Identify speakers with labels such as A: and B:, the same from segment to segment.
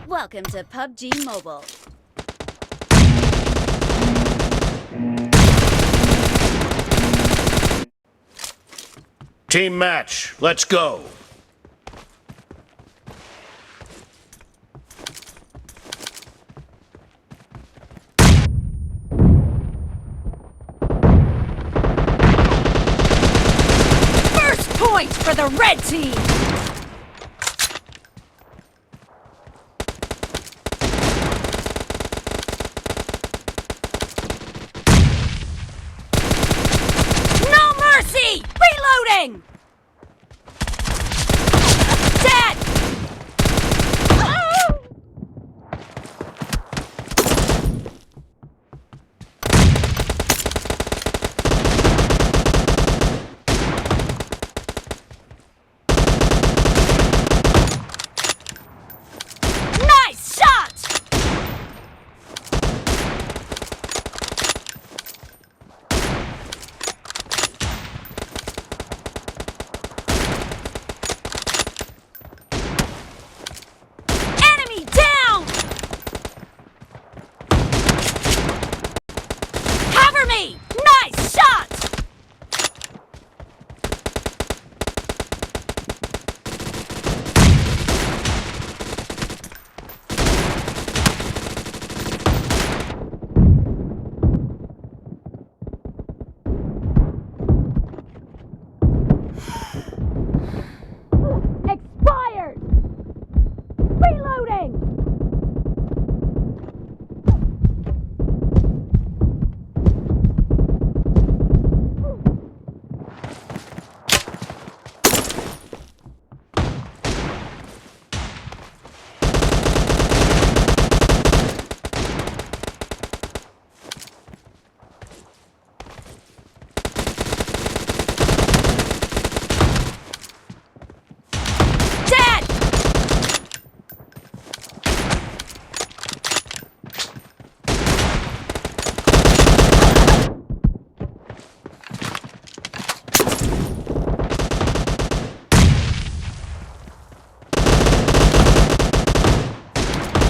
A: Welcome to PUBG Mobile.
B: Team match, let's go.
A: First point for the red team! Reloading! Dead! Nice shot! Nice shot! Expired! Reloading!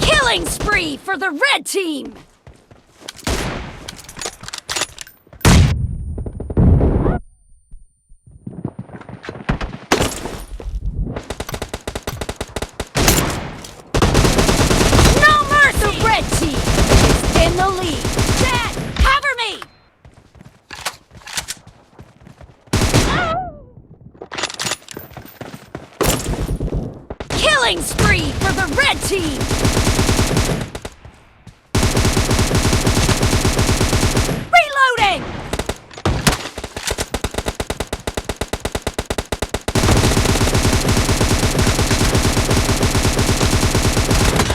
A: Killing spree for the red team! No mercy! The red team is in the lead. Dead! Cover me! Killing spree for the red team! Reloading!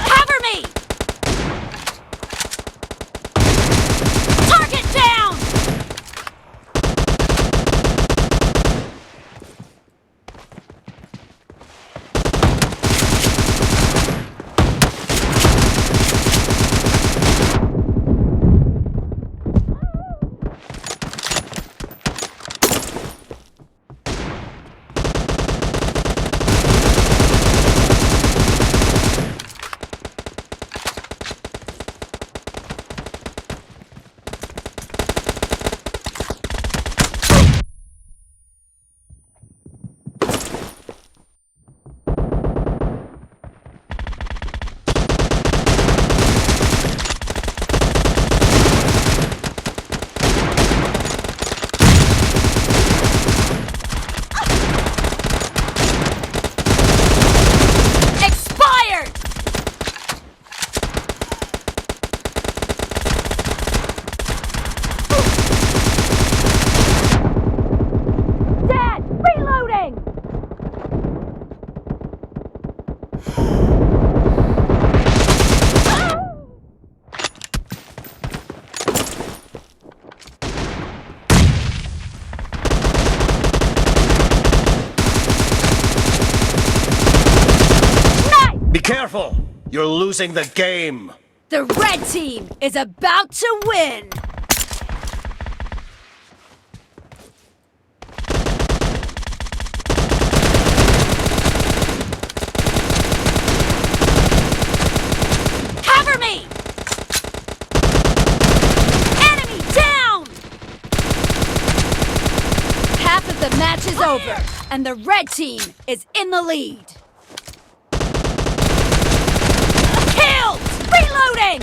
A: Cover me! Target down!
B: Be careful! You're losing the game!
A: The red team is about to win! over, and the red team is in the lead. Killed! Reloading!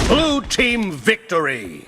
B: Blue team victory!